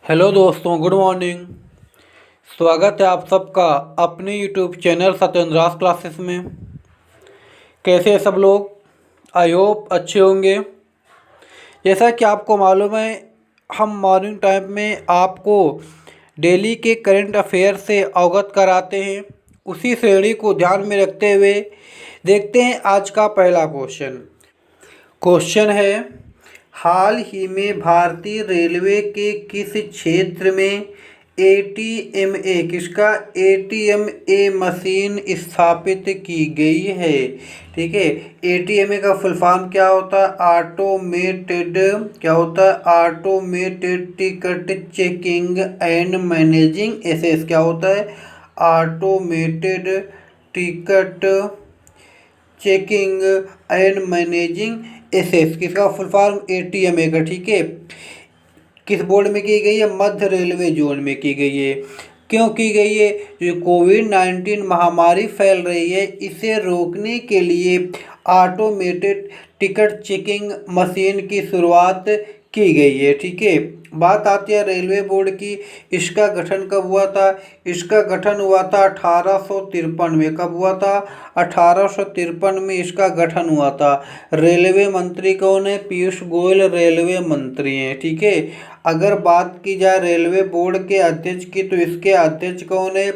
Hello दोस्तों, good morning. स्वागत है आप सबका अपने यूट्यूब चैनल सत्येंद्रास क्लासेस में। कैसे हैं सब लोग? आई होप अच्छे होंगे। जैसा कि आपको मालूम है, हम मॉर्निंग टाइम में आपको डेली के करंट अफेयर से अवगत कराते हैं। उसी श्रेणी को ध्यान में रखते हुए देखते हैं आज का पहला क्वेश्चन है, हाल ही में भारतीय रेलवे के किस क्षेत्र में एटीएमए मशीन स्थापित की गई है? ठीक है, एटीएमए का फुल फॉर्म क्या होता है? Automated ticket checking and managing access. क्या होता है? Automated ticket checking and managing access. किसका फुल फॉर्म? एटीएमए का। ठीक है, किस बोर्ड में की गई है? मध्य रेलवे जोन में की गई है। क्यों की गई है? जो कोविड-19 महामारी फैल रही है, इसे रोकने के लिए ऑटोमेटेड टिकट चेकिंग मशीन की शुरुआत की गई है। ठीक है, बात आती है रेलवे बोर्ड की। इसका गठन कब हुआ था? इसका गठन हुआ था 1853 में। कब हुआ था? 1853 में इसका गठन हुआ था। रेलवे मंत्री कौन है? पीयूष गोयल रेलवे मंत्री हैं। ठीक है, अगर बात की जाए रेलवे बोर्ड के अध्यक्ष की, तो इसके अध्यक्ष कौन है?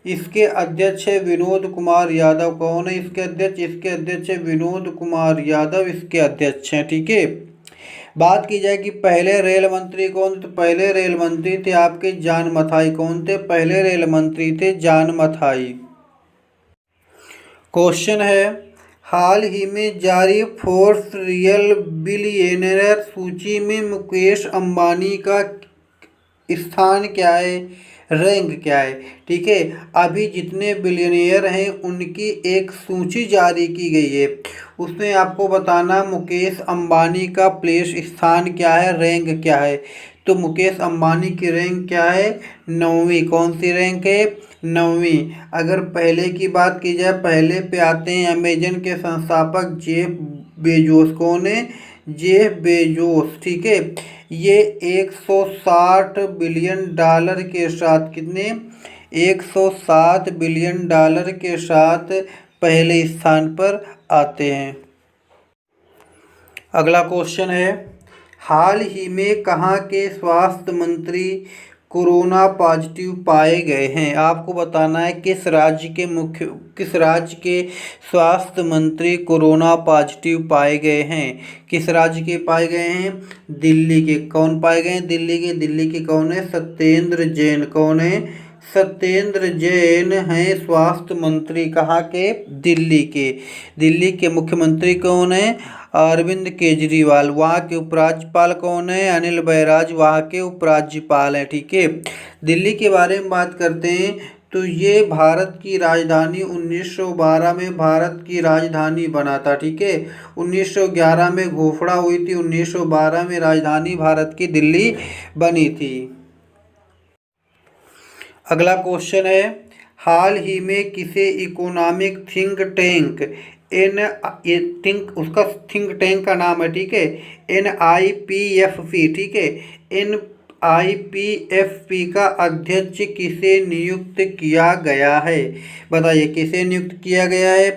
इसके अध्यक्ष है विनोद कुमार यादव। कौन है इसके अध्यक्ष? इसके अध्यक्ष है विनोद कुमार यादव, इसके अध्यक्ष हैं। ठीक है, बात की जाए कि पहले रेल मंत्री कौन? तो पहले रेल मंत्री थे आपके जॉन मथाई। कौन थे? पहले रेल मंत्री थे जॉन मथाई। क्वेश्चन है, हाल ही में जारी फोर्ब्स रियल बिलियनेयर सूची में मुकेश अंबानी का स्थान क्या है? रैंक क्या है? ठीक है, अभी जितने बिलियनियर हैं उनकी एक सूची जारी की गई है। उसमें आपको बताना मुकेश अंबानी का प्लेस स्थान क्या है, रैंक क्या है। तो मुकेश अंबानी की रैंक क्या है? 9वीं। कौन सी रैंक है? 9वीं। अगर पहले की बात की जाए, पहले पे आते हैं अमेजन के संस्थापक जेफ बेजोस। कौन है? Jeff Bezos. ठीक है, ये 160 बिलियन डॉलर के साथ, कितने? 160 बिलियन डॉलर के साथ पहले स्थान पर आते हैं। अगला क्वेश्चन है, हाल ही में कहाँ के स्वास्थ्य मंत्री कोरोना पॉजिटिव पाए गए हैं? आपको बताना है किस राज्य के स्वास्थ्य मंत्री कोरोना पॉजिटिव पाए गए हैं। किस राज्य के पाए गए हैं? दिल्ली के। कौन पाए गए हैं? दिल्ली के कौन है? सत्येंद्र जैन। कौन है? सत्येंद्र जैन हैं स्वास्थ्य मंत्री। कहाँ के? दिल्ली के। दिल्ली के मुख्यमंत्री कौन है? अरविंद केजरीवाल। वहाँ के उपराज्यपाल कौन है? अनिल बैराज वहाँ के उपराज्यपाल हैं। ठीक है, दिल्ली के बारे में बात करते हैं तो ये भारत की राजधानी 1912 में भारत की राजधानी बना था। ठीक है, 1911 में घोषणा हुई थी, 1912 में राजधानी भारत की दिल्ली बनी थी। अगला क्वेश्चन है, हाल ही में किसे इकोनॉमिक थिंक टैंक उसका थिंक टैंक का नाम है, ठीक है, NIPFP। ठीक है, NIPFP का अध्यक्ष किसे नियुक्त किया गया है? बताइए किसे नियुक्त किया गया है?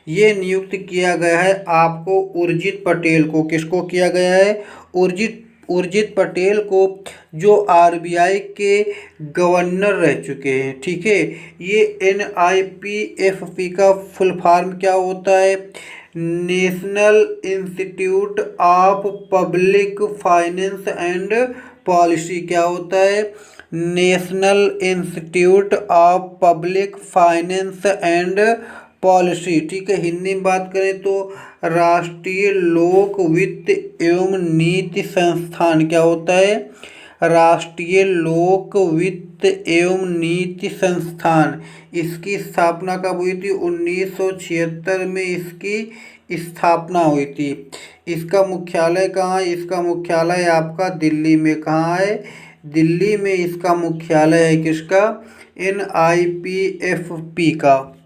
ये नियुक्त किया गया है आपको उर्जित पटेल को। किसको किया गया है? उर्जित पटेल को, जो RBI के गवर्नर रह चुके हैं। ठीक है, ये NIPFP का फुल फॉर्म क्या होता है? National institute of public finance and policy. क्या होता है? National institute of public finance and policy. ठीक है, हिंदी में बात करें तो राष्ट्रीय लोक वित्त एवं नीति संस्थान। क्या होता है? राष्ट्रीय लोक वित्त एवं नीति संस्थान। इसकी स्थापना कब हुई थी? 1976 में इसकी स्थापना हुई थी। इसका मुख्यालय कहाँ है? इसका मुख्यालय आपका दिल्ली में। कहाँ है? दिल्ली में इसका मुख्यालय है। किसका? NIPFP का।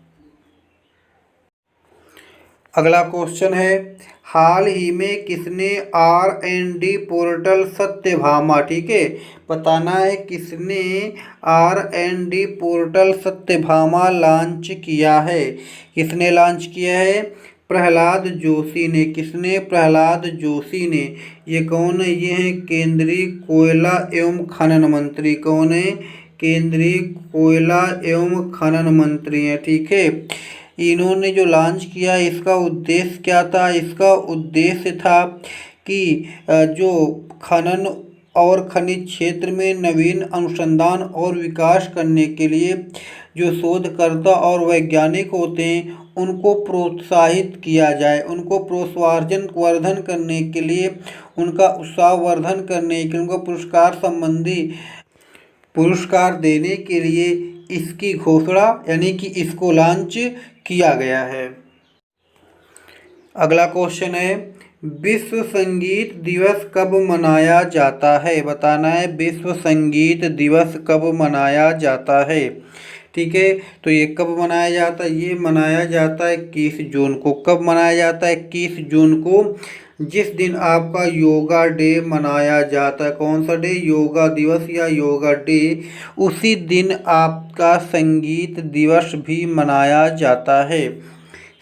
अगला क्वेश्चन है, हाल ही में किसने R&D पोर्टल सत्यभामा, ठीक है, बताना है किसने R&D पोर्टल सत्यभामा लॉन्च किया है। किसने लॉन्च किया है? प्रहलाद जोशी ने। किसने? प्रहलाद जोशी ने। ये कौन है? ये है केंद्रीय कोयला एवं खनन मंत्री। कौन है? केंद्रीय कोयला एवं खनन मंत्री हैं, ठीक है। इन्होंने जो लॉन्च किया इसका उद्देश्य क्या था? इसका उद्देश्य था कि जो खनन और खनिज क्षेत्र में नवीन अनुसंधान और विकास करने के लिए जो शोधकर्ता और वैज्ञानिक होते हैं उनको प्रोत्साहित किया जाए, उनको प्रोत्साहन वर्धन करने के लिए, उनका उत्साह वर्धन करने के लिए, उनको पुरस्कार देने के लिए इसकी घोषणा यानी कि इसको लॉन्च किया गया है। अगला क्वेश्चन है, विश्व संगीत दिवस कब मनाया जाता है? बताना है विश्व संगीत दिवस कब मनाया जाता है, ठीक है। तो ये कब मनाया जाता है? ये मनाया जाता है 21 जून को। कब मनाया जाता है? 21 जून को, जिस दिन आपका योगा डे मनाया जाता है। कौन सा डे? योगा दिवस या योगा डे। उसी दिन आपका संगीत दिवस भी मनाया जाता है।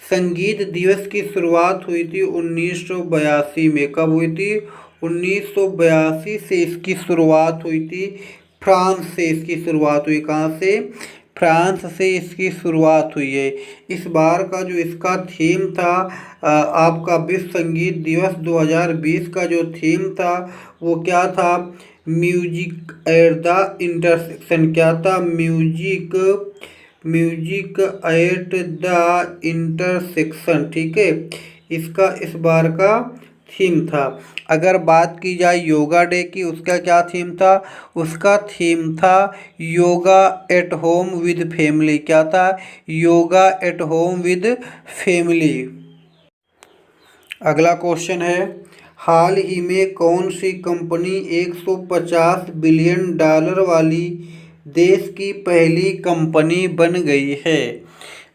संगीत दिवस की शुरुआत हुई थी 1982 में। कब हुई थी? 1982 से इसकी शुरुआत हुई थी। फ्रांस से इसकी शुरुआत हुई। कहाँ से? फ्रांस से इसकी शुरुआत हुई है। इस बार का जो इसका थीम था आपका विश्व संगीत दिवस 2020 का जो थीम था वो क्या था? Music at the intersection. क्या था? म्यूजिक एट द इंटरसेक्शन, ठीक है। इसका इस बार का थीम था। अगर बात की जाए योगा डे की, उसका क्या थीम था? उसका थीम था yoga at home with family. क्या था? Yoga at home with family. अगला क्वेश्चन है, हाल ही में कौन सी कंपनी 150 बिलियन डॉलर वाली देश की पहली कंपनी बन गई है?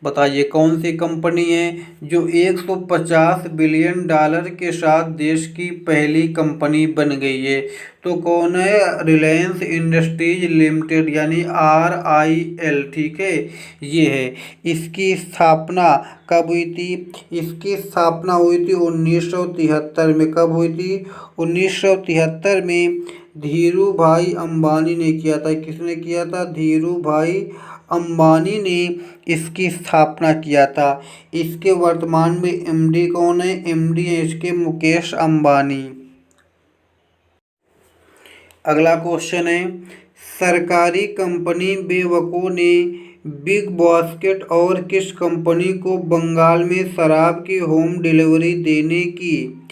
बताइए कौन सी कंपनी है जो 150 बिलियन डॉलर के साथ देश की पहली कंपनी बन गई है? तो कौन है? रिलायंस इंडस्ट्रीज लिमिटेड यानी RIL, ठीक है, ये है। इसकी स्थापना कब हुई थी? इसकी स्थापना हुई थी 1973 में। कब हुई थी? 1973 में धीरू भाई अंबानी ने किया था। किसने किया था? धीरू भाई अंबानी ने इसकी स्थापना किया था। इसके वर्तमान में MD कौन है? MD है इसके मुकेश अंबानी। अगला क्वेश्चन है, सरकारी कंपनी बेवको ने बिग बास्केट और किस कंपनी को बंगाल में शराब की होम डिलीवरी देने की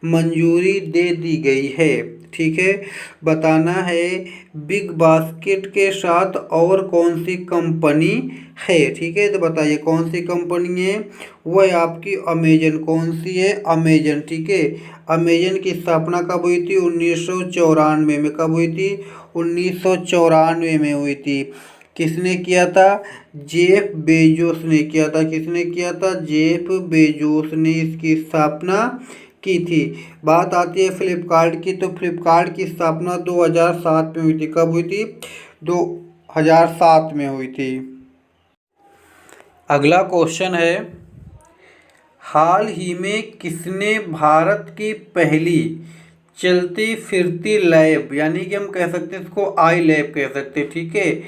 मंजूरी दे दी गई है? ठीक है, बताना है बिग बास्केट के साथ और कौन सी कंपनी है। ठीक है, तो बताइए कौन सी कंपनी है? वह आपकी अमेजन। कौन सी है? अमेजन। ठीक है, अमेजन की स्थापना कब हुई थी? 1994 में। कब हुई थी? 1994 में हुई थी। किसने किया था? जेफ बेजोस ने किया था। किसने किया था? जेफ बेजोस ने इसकी स्थापना की थी। बात आती है फ्लिपकार्ट की, तो फ्लिपकार्ट की स्थापना 2007 में हुई थी। कब हुई थी? 2007 में हुई थी। अगला क्वेश्चन है, हाल ही में किसने भारत की पहली चलती फिरती लैब, यानी कि हम कह सकते हैं इसको आई लैब कह सकते हैं, ठीक है,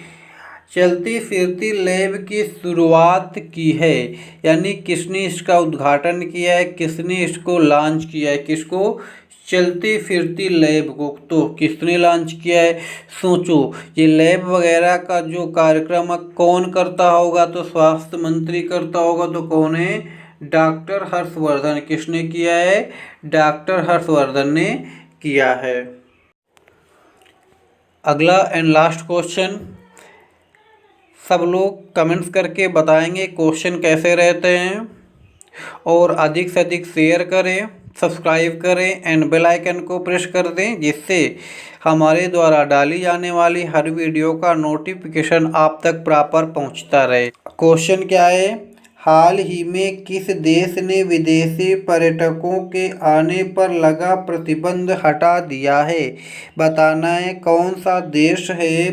चलती फिरती लैब की शुरुआत की है? यानी किसने इसका उद्घाटन किया है? किसने इसको लॉन्च किया है? किसको? चलती फिरती लैब को। तो किसने लॉन्च किया है? सोचो, ये लैब वगैरह का जो कार्यक्रम कौन करता होगा? तो स्वास्थ्य मंत्री करता होगा। तो कौन है? डॉक्टर हर्षवर्धन। किसने किया है? डॉक्टर हर्षवर्धन ने किया है। अगला एंड लास्ट क्वेश्चन, सब लोग कमेंट्स करके बताएंगे क्वेश्चन कैसे रहते हैं, और अधिक से अधिक शेयर करें, सब्सक्राइब करें एंड बेल आइकन को प्रेस कर दें, जिससे हमारे द्वारा डाली जाने वाली हर वीडियो का नोटिफिकेशन आप तक प्रॉपर पहुंचता रहे। क्वेश्चन क्या है? हाल ही में किस देश ने विदेशी पर्यटकों के आने पर लगा प्रतिबंध हटा दिया है? बताना है कौन सा देश है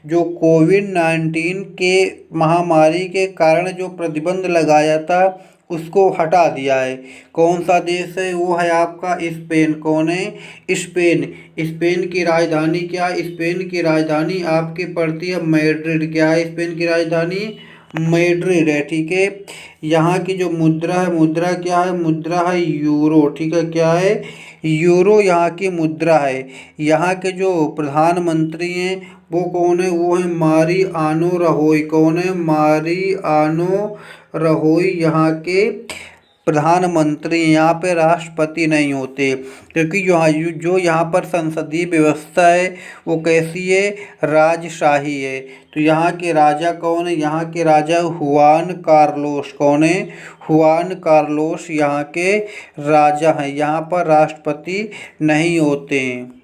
जो कोविड-19 के महामारी के कारण जो प्रतिबंध लगाया था उसको हटा दिया है। कौन सा देश है? वो है आपका स्पेन। कौन है? स्पेन। स्पेन की राजधानी क्या है? स्पेन की राजधानी आपकी पड़ती है मैड्रिड। क्या है स्पेन की राजधानी? मैड्रिड है। ठीक है। यहाँ की जो मुद्रा है, मुद्रा क्या है? मुद्रा है यूरो। ठीक है। क्या है? यूरो यहाँ की मुद्रा है। यहाँ के जो प्रधानमंत्री हैं वो कौन है? वो है मारियानो रहोय। कौन है? मारियानो रहोय यहाँ के प्रधानमंत्री। यहाँ पे राष्ट्रपति नहीं होते, क्योंकि जो यहाँ पर संसदीय व्यवस्था है वो कैसी है? राजशाही है। तो यहाँ के राजा कौन है? यहाँ के राजा हुआन कार्लोस। कौन है? हुआन कार्लोस यहाँ के राजा हैं। यहाँ पर राष्ट्रपति नहीं होते हैं।